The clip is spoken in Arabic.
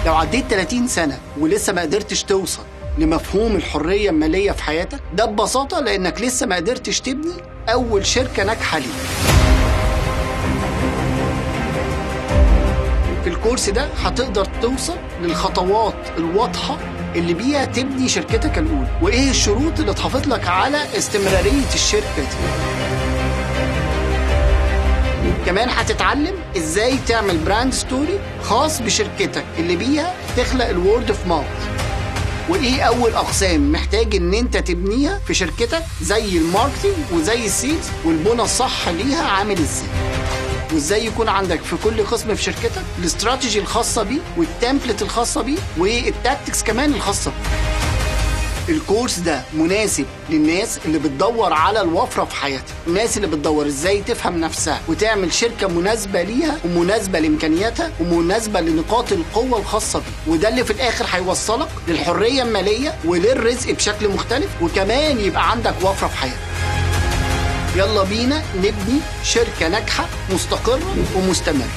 لو عديت 30 سنة ولسه ما قدرتش توصل لمفهوم الحرية المالية في حياتك، ده ببساطة لأنك لسه ما قدرتش تبني أول شركة ناجحة ليك. في الكورس ده هتقدر توصل للخطوات الواضحة اللي بيها تبني شركتك الأولى، وإيه الشروط اللي تحافظ لك على استمرارية الشركة دي. كمان هتتعلم ازاي تعمل براند ستوري خاص بشركتك اللي بيها تخلق الورد اوف ماوث، وايه اول اقسام محتاج ان انت تبنيها في شركتك زي الماركتينج وزي السيلز، والبنى الصح ليها عامل ازاي، وازاي يكون عندك في كل قسم في شركتك الاستراتيجي الخاصة بيه والتمبلت الخاصة بيه والتاكتكس كمان الخاصة بيه. الكورس ده مناسب للناس اللي بتدور على الوفرة في حياتها، الناس اللي بتدور ازاي تفهم نفسها وتعمل شركة مناسبة ليها ومناسبة لإمكانياتها ومناسبة لنقاط القوة الخاصة بيه، وده اللي في الآخر هيوصلك للحرية المالية وللرزق بشكل مختلف، وكمان يبقى عندك وفرة في حياتك. يلا بينا نبني شركة ناجحة مستقرة ومستمرة.